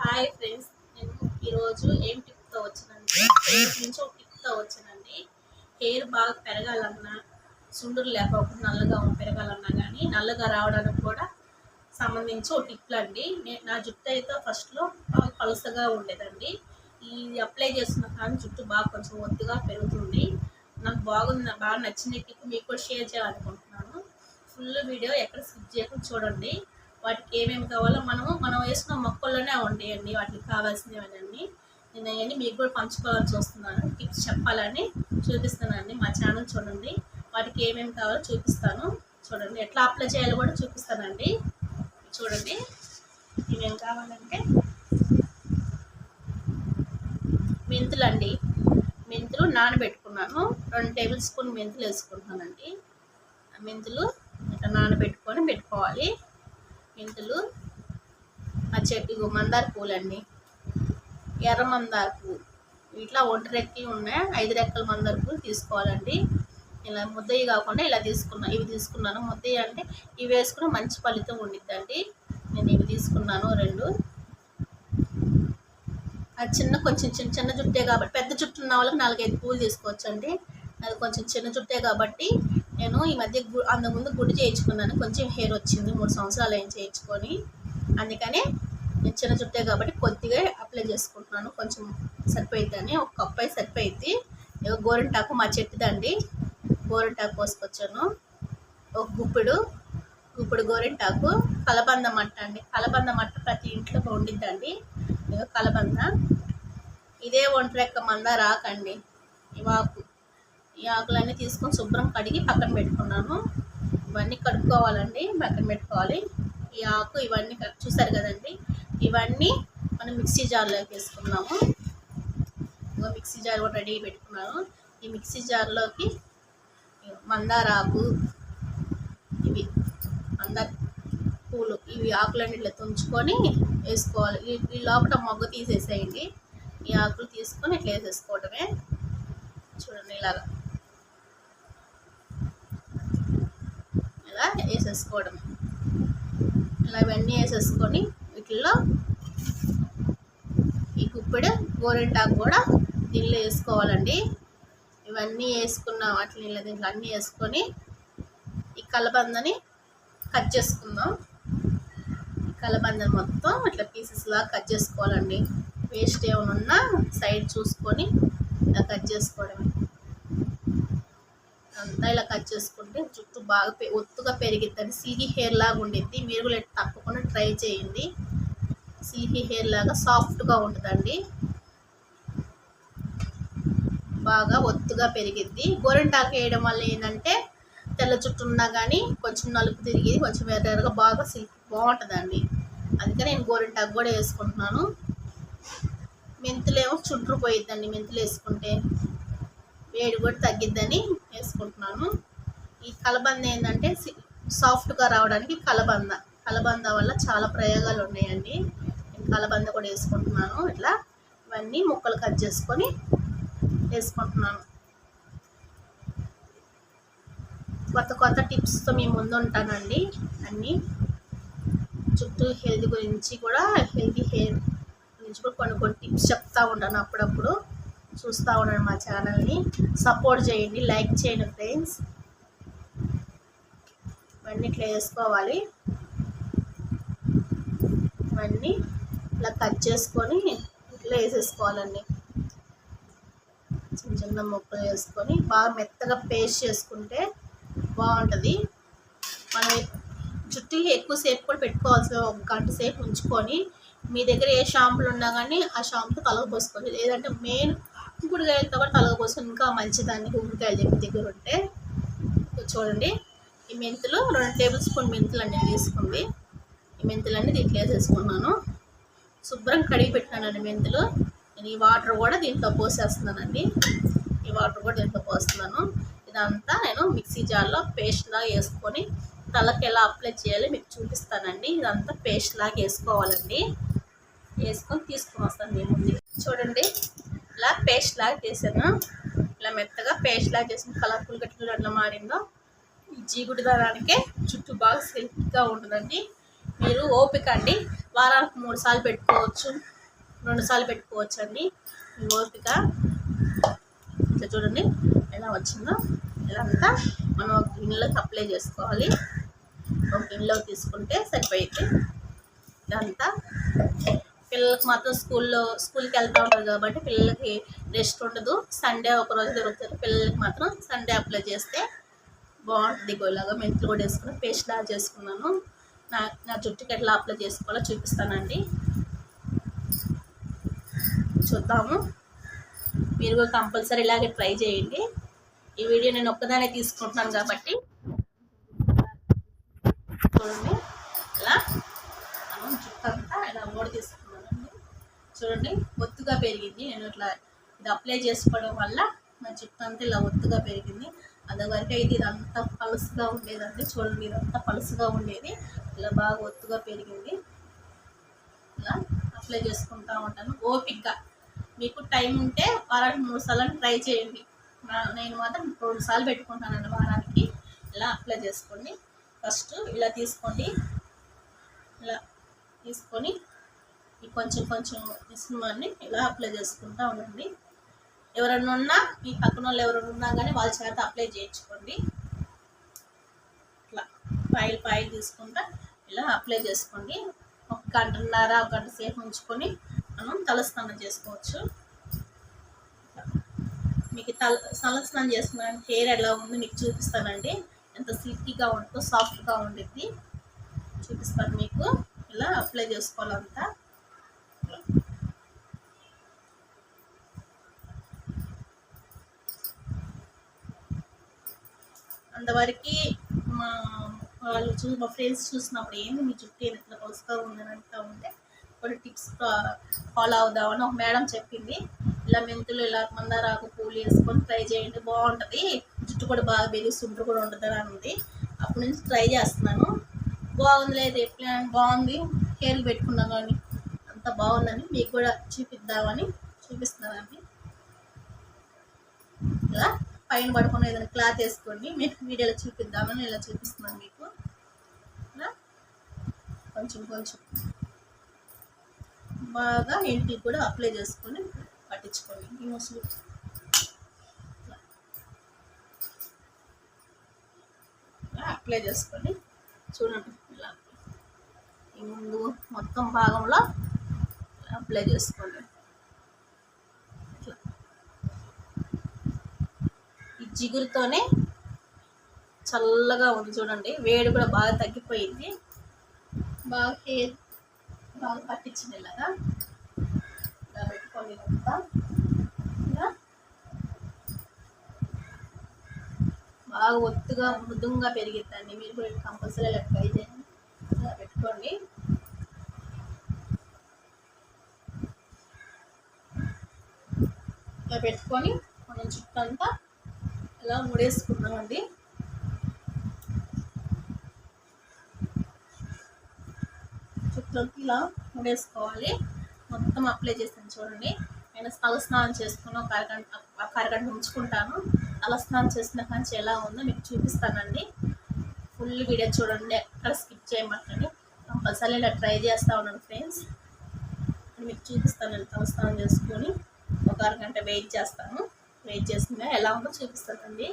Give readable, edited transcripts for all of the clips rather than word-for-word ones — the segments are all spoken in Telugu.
హాయ్ ఫ్రెండ్స్, నేను ఈరోజు ఏం టిప్తో వచ్చానంటే హెయిర్ నుంచి ఒక టిప్తో వచ్చానండి. హెయిర్ బాగా పెరగాలన్నా, సుండులు లేకపోకుండా నల్లగా పెరగాలన్నా కానీ నల్లగా రావడానికి కూడా సంబంధించి ఒక టిప్లు అండి. నా జుట్టు అయితే ఫస్ట్లో బాగా పలుసగా ఉండేదండి. ఇది అప్లై చేస్తున్న కానీ జుట్టు బాగా కొంచెం ఒత్తుగా పెరుగుతుంది. నాకు బాగా నచ్చిన టిప్ మీకు కూడా షేర్ చేయాలనుకుంటున్నాను. ఫుల్ వీడియో ఎక్కడ స్కిప్ చేయకుండా చూడండి. వాటికి ఏమేమి కావాలో మనం వేసుకున్న మొక్కల్లోనే ఉంటాయండి. వాటికి కావాల్సినవన్నీ నేను అవన్నీ మీకు కూడా పంచుకోవాలని చూస్తున్నాను. టిప్స్ చెప్పాలని చూపిస్తానండి. మా ఛానల్ చూడండి. వాటికి ఏమేమి కావాలో చూపిస్తాను. చూడండి, ఎట్లా అప్లై చేయాలో కూడా చూపిస్తానండి. చూడండి, ఏమేమి కావాలంటే మెంతులు అండి. మెంతులు నానబెట్టుకున్నాను. 2 టేబుల్ స్పూన్ మెంతులు వేసుకుంటున్నానండి. మెంతులు ఇట్లా నానబెట్టుకొని పెట్టుకోవాలి. మెంతులు, ఆ చెట్టు మందార పూలండి, ఎర్ర మందార పువ్వు, ఇట్లా 1 రెక్కి ఉన్నాయి. 5 రెక్కల మందార పూలు తీసుకోవాలండి. ఇలా ముద్దయి కాకుండా ఇలా ఇవి తీసుకున్నాను. ముద్దయి అంటే ఇవి వేసుకుని మంచి ఫలితం ఉండిద్దండి. నేను ఇవి తీసుకున్నాను 2. అది కొంచెం చిన్న జుట్టే కాబట్టి, పెద్ద జుట్టు ఉన్న వాళ్ళకి 4-5 పూలు తీసుకోవచ్చండి. అది కొంచెం చిన్న జుట్టే కాబట్టి నేను ఈ మధ్య అంతకుముందు గుడి చేయించుకున్నాను. కొంచెం హెయిర్ వచ్చింది, 3 సంవత్సరాలు ఏం చేయించుకొని. అందుకని నేను చిన్న జుట్టే కాబట్టి కొద్దిగా అప్లై చేసుకుంటున్నాను. కొంచెం సరిపోయిద్దని, ఒక కప్పు అయితే సరిపోయిద్ది. గోరింటాకు మా చెట్టుదండి, గోరింటాకు కోసుకొచ్చాను. ఒక గుప్పుడు గోరింటాకు. కలబంద మట్ట అండి. కలబంద మట్ట ప్రతి ఇంట్లో ఉండిద్దండి. కలబంద. ఇదే 1 రెక్క మందార ఆకండి. ఈ ఆకులన్నీ తీసుకొని శుభ్రం కడిగి పక్కన పెట్టుకున్నాను. ఇవన్నీ కడుక్కోవాలండి, పక్కన పెట్టుకోవాలి. ఈ ఆకు ఇవన్నీ చూసారు కదండి. ఇవన్నీ మనం మిక్సీ జార్లోకి వేసుకున్నాము. మిక్సీ జార్ కూడా రెడీ పెట్టుకున్నాను. ఈ మిక్సీ జార్లోకి మందార ఆకు, ఇవి మందార పూలు, ఇవి ఆకులన్నీ ఇట్లా తుంచుకొని వేసుకోవాలి. ఈ లోపల మొగ్గ తీసేసేయండి. ఈ ఆకులు తీసుకొని ఇట్లా వేసేసుకోవడమే. చూడండి, ఇలా వేసేసుకోవడం. ఇలా ఇవన్నీ వేసేసుకొని వీటిల్లో ఈ గుప్పెడు గోరింటాకు కూడా దీనిలో వేసుకోవాలండి. ఇవన్నీ వేసుకున్న వాటిని దీంట్లో అన్నీ వేసుకొని ఈ కలబందని కట్ చేసుకుందాం. ఈ కలబందని మొత్తం ఇట్లా పీసెస్ లాగా కట్ చేసుకోవాలండి. వేస్ట్ ఏమైనా ఉన్నా సైడ్ చూసుకొని ఇలా కట్ చేసుకోవడమే. అంతా ఇలా కట్ చేసుకుంటే జుట్టు బాగా ఒత్తుగా పెరిగిద్దని, సిల్కీ హెయిర్ లాగా ఉండిద్ది. మీరు కూడా తప్పకుండా ట్రై చేయండి. సిల్కీ హెయిర్ లాగా సాఫ్ట్గా ఉంటుందండి, బాగా ఒత్తుగా పెరిగిద్ది. గోరింటాకు వేయడం వల్ల ఏంటంటే తెల్ల జుట్టు ఉన్నా కానీ కొంచెం నలుపు తిరిగి కొంచెం ఎర్రగా బాగా సిల్క్ బాగుంటుందండి. అందుకని నేను గోరింటాకు కూడా వేసుకుంటున్నాను. మెంతులేమో చుట్టూ పోయిద్దండి. మెంతులు వేసుకుంటే వేడి కూడా తగ్గిద్దని వేసుకుంటున్నాను. ఈ కలబంద ఏంటంటే సాఫ్ట్గా రావడానికి కలబంద వల్ల చాలా ప్రయోగాలు ఉన్నాయండి. నేను కలబంద కూడా వేసుకుంటున్నాను. ఇట్లా ఇవన్నీ ముక్కలు కట్ చేసుకొని వేసుకుంటున్నాను. కొత్త టిప్స్తో మీ ముందు ఉంటానండి. అన్నీ జుట్టు హెల్త్ గురించి కూడా, హెల్తీ హెయిర్ గురించి కూడా కొన్ని టిప్స్ చెప్తూ ఉంటాను. అప్పుడప్పుడు చూస్తూ ఉన్నాను. మా ఛానల్ని సపోర్ట్ చేయండి, లైక్ చేయండి ఫ్రెండ్స్. ఇవన్నీ ఇట్లా వేసుకోవాలి. ఇవన్నీ ఇట్లా కట్ చేసుకొని ఇట్లా వేసేసుకోవాలండి. చిన్న ముక్కలు వేసుకొని బాగా మెత్తగా పేస్ట్ చేసుకుంటే బాగుంటుంది. మనం జుట్టు ఎక్కువసేపు కూడా పెట్టుకోవాల్సిన, 1 గంట సేపు ఉంచుకొని మీ దగ్గర ఏ షాంపులు ఉన్నా కానీ ఆ షాంపు తలకు పోసుకోండి. లేదంటే మెయిన్ కుంకుడుకాయలతో కూడా తలకు పోసుకొని ఇంకా మంచిదాన్ని. కుంకుడుకాయలు మీ దగ్గర ఉంటే. చూడండి, ఈ మెంతులు 2 టేబుల్ స్పూన్ మెంతులు అన్నీ తీసుకుంది. ఈ మెంతులన్నీ దీంట్లో వేసేసుకున్నాను. శుభ్రం కడిగి పెట్టినానండి మెంతులు. నేను ఈ వాటర్ కూడా దీంట్లో పోసేస్తున్నానండి. ఈ వాటర్ కూడా దీంట్లో పోస్తున్నాను. ఇదంతా నేను మిక్సీ జార్లో పేస్ట్ లాగా వేసుకొని తలకి ఎలా అప్లై చేయాలో మీకు చూపిస్తానండి. ఇదంతా పేస్ట్ లాగా వేసుకోవాలండి. వేసుకొని తీసుకొని వస్తాను మీ ముందు. చూడండి, ఇలా పేస్ట్ లాగా చేసాను. ఇలా మెత్తగా పేస్ట్ లాగా చేసిన కలర్ఫుల్ గట్టిగా అట్లా మారిందో. ఈ జీగుడు దానికే జుట్టు బాగా సిల్క్గా ఉంటుందండి. మీరు ఓపిక అండి, వారానికి 3 సార్లు పెట్టుకోవచ్చు, 2 సార్లు పెట్టుకోవచ్చు అండి. ఓపిక ఇట్లా చూడండి ఎలా వచ్చిందో. ఇదంతా మనం ఒక గిన్నెలోకి అప్లై చేసుకోవాలి. ఒక గిన్నెలోకి తీసుకుంటే సరిపోయింది. ఇదంతా పిల్లలకి మాత్రం స్కూల్కి వెళ్తూ ఉంటారు కాబట్టి పిల్లలకి రెస్ట్ ఉండదు. సండే ఒకరోజు దొరుకుతుంది. పిల్లలకి మాత్రం సండే అప్లై చేస్తే బాగుంటుంది. ఇలాగా మెంతులు కూడా వేసుకుని పేస్ట్ లాగా చేసుకున్నాను. నా జుట్టుకి ఎట్లా అప్లై చేసుకోవాలో చూపిస్తానండి. చూద్దాము. మీరు కూడా కంపల్సరీ ఇలాగే ట్రై చేయండి. ఈ వీడియో నేను ఒక్కదానే తీసుకుంటున్నాను కాబట్టి చూడండి. ఇలా మనం జుట్టు అంతా ఇలా ఓడి తీసుకున్నానండి. చూడండి ఒత్తుగా పెరిగింది. నేను ఇట్లా ఇది అప్లై చేసుకోవడం వల్ల నా జుట్టు అంతా ఇలా ఒత్తుగా పెరిగింది. అదివరకు అయితే ఇదంతా పలుసుగా ఉండేదండి. చూడండి ఇదంతా పలుసుగా ఉండేది, ఇలా బాగా ఒత్తుగా పెరిగింది. ఇలా అప్లై చేసుకుంటూ ఉంటాను ఓపిక్గా. మీకు టైం ఉంటే వారానికి 3 సార్లు ట్రై చేయండి. నేను మాత్రం 2 సార్లు పెట్టుకుంటానండి వారానికి. ఇలా అప్లై చేసుకోండి. ఫస్ట్ ఇలా తీసుకోండి. ఇలా తీసుకొని కొంచెం కొంచెం మిశ్రమాన్ని ఇలా అప్లై చేసుకుంటూ ఉండండి. ఎవరన్నా ఉన్నా మీ పక్కన వాళ్ళు ఎవరైనా ఉన్నా కానీ వాళ్ళ చేత అప్లై చేయించుకోండి. ఇట్లా పాయిల్ తీసుకుంటా ఇలా అప్లై చేసుకోండి. 1 గంటన్నర 1 గంట సేపు ఉంచుకొని మనం తలస్నానం చేసుకోవచ్చు. మీకు తలస్నానం చేసుకున్నాను హెయిర్ ఎలా ఉందో మీకు చూపిస్తానండి. ఎంత సిల్కీగా ఉంటుందో, సాఫ్ట్గా ఉండిద్ది చూపిస్తాను మీకు. ఇలా అప్లై చేసుకోవాలంతా. అంతవరకు మా ఫ్రెండ్స్ చూసినప్పుడు ఏంది మీ జుట్టు ఇట్లా పలుసుగా ఉందని అంటూ ఉంటే కొన్ని టిప్స్ ఫాలో అవుదామని ఒక మేడం చెప్పింది. ఇలా మెంతులు ఇలా మందారాకు పూలు వేసుకొని ట్రై చేయండి, బాగుంటుంది, జుట్టు కూడా బాగా పెరుగుతుంటారు కూడా ఉంటుంది అని ఉంది. అప్పటి నుంచి ట్రై చేస్తున్నాను. బాగుంది లేదు ఎట్లా బాగుంది. హెయిర్ పెట్టుకున్నాం కానీ అంత బాగుందని మీకు కూడా చూపిద్దామని చూపిస్తున్నానండి. ఇలా పైన పడుకొని ఏదైనా క్లాత్ వేసుకోండి. మీకు వీడియోలో చూపిద్దామని ఇలా చూపిస్తున్నాను మీకు. ఇలా కొంచెం కొంచెం బాగా ఇంటికి కూడా అప్లై చేసుకొని పట్టించుకోండి. ఈ ముసుగు అప్లై చేసుకోండి. చూడండి ఇలా ఈ ముందు మొత్తం భాగంలో అప్లై చేసుకోండి. ఈ జిగురుతోనే చల్లగా ఉంది చూడండి. వేడి కూడా బాగా తగ్గిపోయింది. బాగా హెయిర్ బాగా పట్టించింది. ఇలాగా ఇలా పెట్టుకోండి. ఇదంతా ఇలా బాగా ఒత్తుగా మృదుంగా పెరిగిద్దండి. మీరు కూడా కంపల్సరీ ఇలా ట్రై చేయండి. ఇలా పెట్టుకోండి. ఇలా పెట్టుకొని మనం చుట్టూ అంతా ఇలా ముడేసుకున్నామండి. చుట్టూ ఇలా ముడేసుకోవాలి. మొత్తం అప్లై చేసాను చూడండి. నేను తలస్నానం చేసుకుని ఒక అరగంట ఉంచుకుంటాను. తలస్నానం చేసిన కానీ ఎలా ఉందో మీకు చూపిస్తానండి. ఫుల్ వీడియో చూడండి, ఎక్కడ స్కిప్ చేయమంటండి. కంపల్సరీ ఇలా ట్రై చేస్తూ ఉన్నాను ఫ్రెండ్స్. మీకు చూపిస్తానండి. తలస్నానం చేసుకొని ఒక అరగంట వెయిట్ చేస్తాను. వెయిట్ చేసిన ఎలా ఉందో చూపిస్తానండి.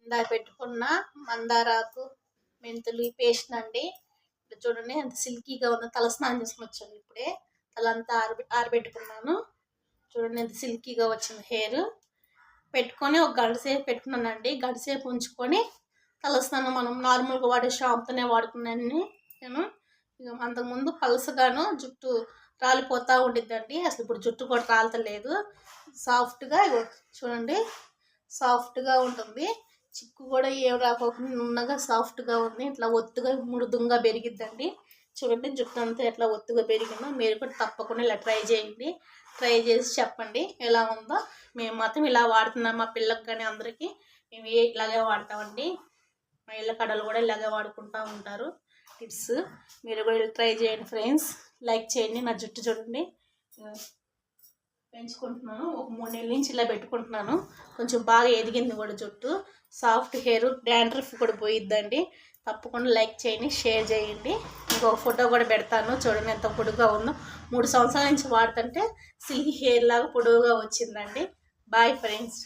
ఇందాక పెట్టుకున్న మందారాకు మెంతులు పేస్ట్ అండి. చూడండి ఎంత సిల్కీగా ఉందో. తలస్నానం చేసుకుని వచ్చాను ఇప్పుడే. తలంతా ఆరబెట్టుకున్నాను. చూడండి ఎంత సిల్కీగా వచ్చింది హెయిర్. పెట్టుకొని ఒక గంట సేపు పెట్టుకున్నానండి. గంట సేపు ఉంచుకొని తలస్నానం మనం నార్మల్గా వాడే షాంపుతోనే వాడుకున్నాను నేను. అంతకుముందు పలుసగాను జుట్టు రాలిపోతూ ఉండిద్దండి. అసలు ఇప్పుడు జుట్టు కూడా రాలతలేదు. సాఫ్ట్గా చూడండి సాఫ్ట్గా ఉంటుంది. చిక్కు కూడా ఏం రాకపోకుండా నున్నగా సాఫ్ట్గా ఉంది. ఇట్లా ఒత్తుగా మృదుంగా పెరిగిద్దండి. చూడండి జుట్టు అంతా ఎట్లా ఒత్తుగా పెరిగిందో. మీరు కూడా తప్పకుండా ఇలా ట్రై చేయండి. ట్రై చేసి చెప్పండి ఎలా ఉందో. మేము మాత్రం ఇలా వాడుతున్నాం. మా పిల్లలకు కానీ అందరికీ మేము ఇలాగే వాడతామండి. మా ఇళ్ళ కడలు కూడా ఇలాగే వాడుకుంటూ ఉంటారు. టిప్స్ మీరు కూడా ట్రై చేయండి ఫ్రెండ్స్. లైక్ చేయండి. నా జుట్టు చూడండి పెంచుకుంటున్నాను. ఒక 3 నెలల నుంచి ఇలా పెట్టుకుంటున్నాను. కొంచెం బాగా ఎదిగింది కూడా జుట్టు, సాఫ్ట్ హెయిర్, డాండ్రఫ్ కూడా పోయిద్దండి. తప్పకుండా లైక్ చేయండి, షేర్ చేయండి. ఇంకొక ఫోటో కూడా పెడతాను, చూడండి ఎంత పొడుగుగా ఉందో. 3 సంవత్సరాల నుంచి వాడుతుంటే సిల్కీ హెయిర్ లాగా పొడుగుగా వచ్చిందండి. Bye friends.